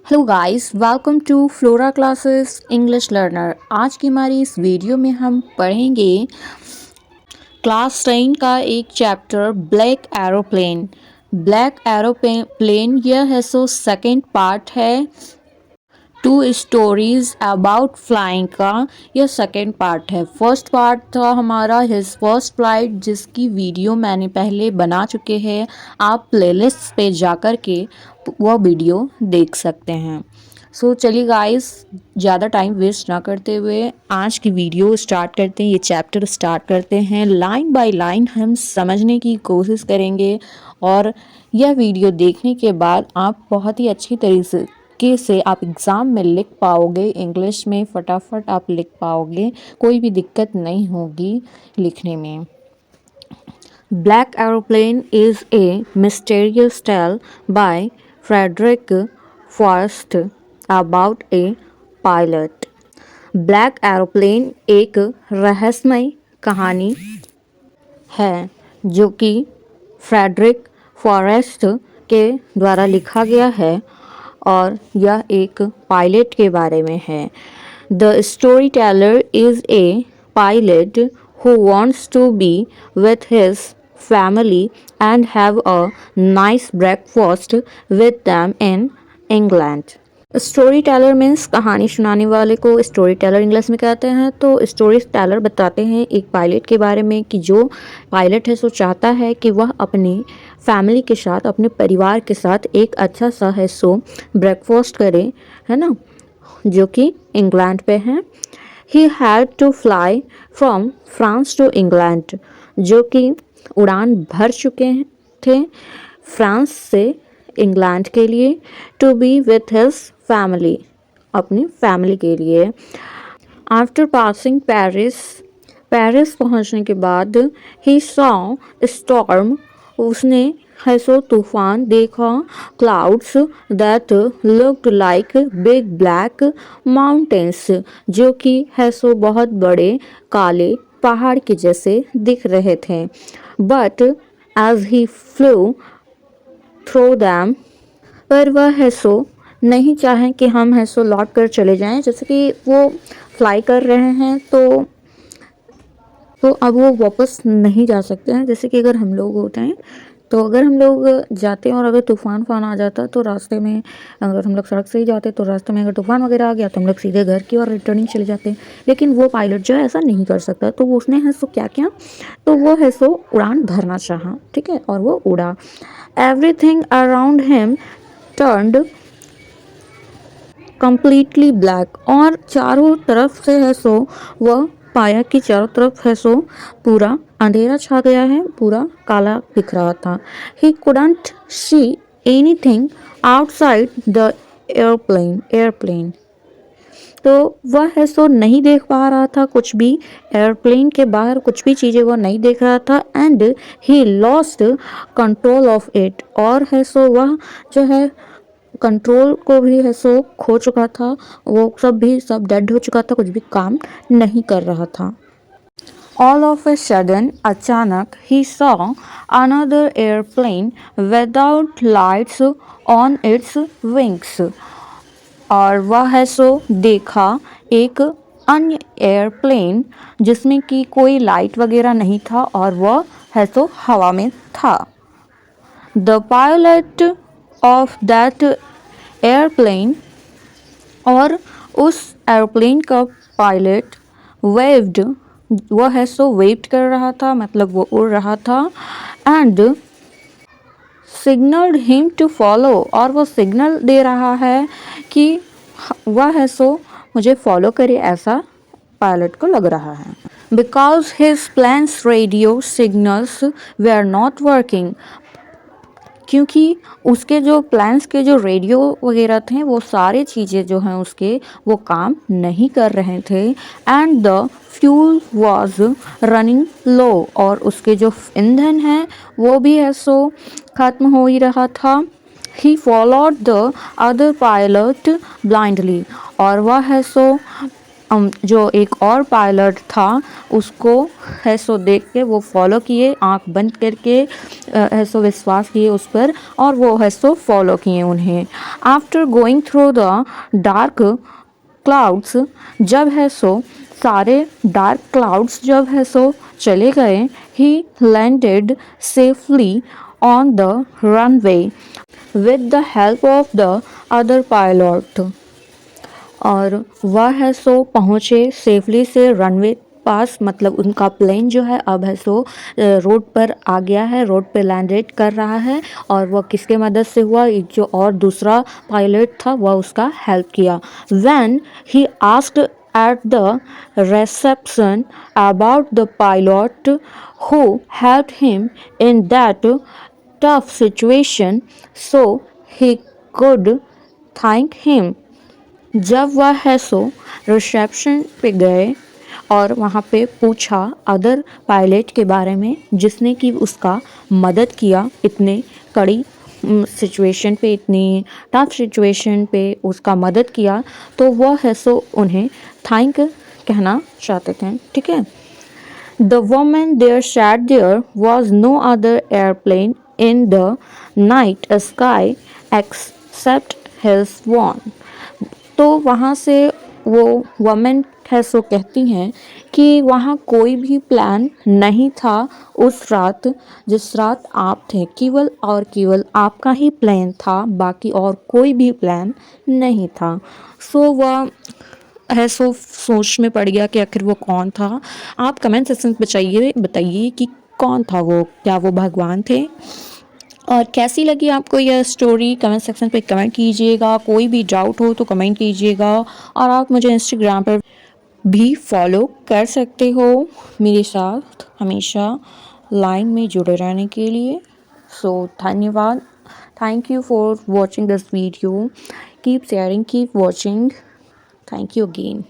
Hello guys, welcome to Flora classes English learner. आज की हमारी इस वीडियो में हम पढ़ेंगे क्लास 10 का एक chapter black aeroplane. Black aeroplane यह है सेकंड पार्ट है। टू स्टोरीज अबाउट फ्लाइंग का यह सेकंड पार्ट है। फर्स्ट पार्ट था हमारा हिज फर्स्ट फ्लाइट, जिसकी वीडियो मैंने पहले बना चुके हैं। आप प्लेलिस्ट पे जाकर के वह वीडियो देख सकते हैं। चलिए गाइस, ज़्यादा टाइम वेस्ट ना करते हुए आज की वीडियो स्टार्ट करते हैं। ये चैप्टर स्टार्ट करते हैं। लाइन बाय लाइन हम समझने की कोशिश करेंगे और यह वीडियो देखने के बाद आप बहुत ही अच्छी तरीके से आप एग्ज़ाम में लिख पाओगे। इंग्लिश में फटाफट आप लिख पाओगे, कोई भी दिक्कत नहीं होगी लिखने में। Black Aeroplane is a mysterious tale by Frederick Forrest about a pilot. Black aeroplane एक रहस्यमय कहानी है जो कि फ्रेडरिक फॉरेस्ट के द्वारा लिखा गया है और यह एक पायलट के बारे में है। The story teller is a pilot who wants to be with his family and have a nice breakfast with them in England. Story teller means कहानी सुनाने वाले को स्टोरी टेलर इंग्लिश में कहते हैं। तो स्टोरी टेलर बताते हैं एक पायलट के बारे में कि जो पायलट है चाहता है कि वह अपनी फैमिली के साथ, अपने परिवार के साथ एक अच्छा सा है ब्रेकफास्ट करे, है ना, जो कि इंग्लैंड पे है। He had to fly from France to England, जो कि उड़ान भर चुके थे फ्रांस से इंग्लैंड के लिए। To be with his family, अपनी फैमिली के लिए। आफ्टर पासिंग पेरिस पहुंचने के बाद ही सॉ स्टॉर्म, उसने है तूफान देखा। Clouds that looked like big black mountains, जो कि है बहुत बड़े काले पहाड़ के जैसे दिख रहे थे। But as he flew through them, पर वह है नहीं चाहे कि हम है लौट कर चले जाएं। जैसे कि वो फ्लाई कर रहे हैं तो अब वो वापस नहीं जा सकते हैं। जैसे कि अगर हम लोग होते हैं तो अगर हम लोग जाते हैं और अगर तूफ़ान आ जाता तो रास्ते में, अगर हम लोग सड़क से ही जाते तो रास्ते में अगर तूफ़ान वगैरह आ गया तो हम लोग सीधे घर की ओर रिटर्निंग चले जाते। लेकिन वो पायलट जो है ऐसा नहीं कर सकता, तो वो उसने है क्या किया, तो वो है उड़ान भरना चाहा, ठीक है, और वो उड़ा। Everything around him turned completely black, और चारों तरफ से है वह पाया कि चारों तरफ है पूरा अंधेरा छा गया है, पूरा काला दिख रहा था। He couldn't see anything outside the airplane, तो वह है नहीं देख पा रहा था कुछ भी, एयरप्लेन के बाहर कुछ भी चीज़ें वह नहीं देख रहा था। And he lost control of it, और है वह जो है कंट्रोल को भी है खो चुका था। वो सब डेड हो चुका था, कुछ भी काम नहीं कर रहा था। All of a sudden, अचानक, he saw another airplane without lights on its wings, और वह है देखा एक अन्य एयरप्लेन जिसमें कि कोई लाइट वगैरह नहीं था और वह है हवा में था। The pilot of that airplane, और उस एयरप्लेन का पायलट वेव्ड, वह है वेव्ड कर रहा था, मतलब वो उड़ रहा था। And signalled him to follow, और वो सिग्नल दे रहा है कि वह है मुझे फॉलो करे, ऐसा पायलट को लग रहा है। Because his plane's radio signals were not working, क्योंकि उसके जो प्लान्स के जो रेडियो वगैरह थे वो सारे चीज़ें जो हैं उसके वो काम नहीं कर रहे थे। And the fuel was running low, और उसके जो ईंधन है वो भी है ख़त्म हो ही रहा था। He followed the other pilot blindly, और वह है जो एक और पायलट था उसको है सो देख के वो फॉलो किए, आंख बंद करके है सो विश्वास किए उस पर, और वो है सो फॉलो किए उन्हें। After going through the dark clouds, जब है सो सारे डार्क क्लाउड्स जब है सो चले गए, ही landed safely on the runway with the help of the other pilot. और वह है सो पहुँचे सेफली से रनवे पास, मतलब उनका प्लेन जो है अब है सो रोड पर आ गया है, रोड पे लैंडेड कर रहा है। और वह किसके मदद से हुआ, एक जो और दूसरा पायलट था वह उसका हेल्प किया। When he asked at the reception about the pilot who helped him in that tough situation, so he could thank him. जब वह है सो रिसेप्शन पे गए और वहाँ पे पूछा अदर पायलट के बारे में जिसने कि उसका मदद किया इतने कड़ी सिचुएशन पे, इतनी टफ सिचुएशन पे उसका मदद किया, तो वह है सो उन्हें थैंक कहना चाहते थे। ठीक है। The woman there sat there was no other airplane in the night sky except his one। तो वहाँ से वो वमेन है सो कहती हैं कि वहाँ कोई भी प्लान नहीं था उस रात, जिस रात आप थे, केवल और केवल आपका ही प्लान था, बाकी और कोई भी प्लान नहीं था। सो वह है सो सोच में पड़ गया कि आखिर वो कौन था। आप कमेंट सेक्शन में बताइए कि कौन था वो, क्या वो भगवान थे। और कैसी लगी आपको यह स्टोरी कमेंट सेक्शन पे कमेंट कीजिएगा। कोई भी डाउट हो तो कमेंट कीजिएगा। और आप मुझे इंस्टाग्राम पर भी फॉलो कर सकते हो मेरे साथ हमेशा लाइन में जुड़े रहने के लिए। सो धन्यवाद। Thank you for watching this video. Keep sharing, keep watching. Thank you again.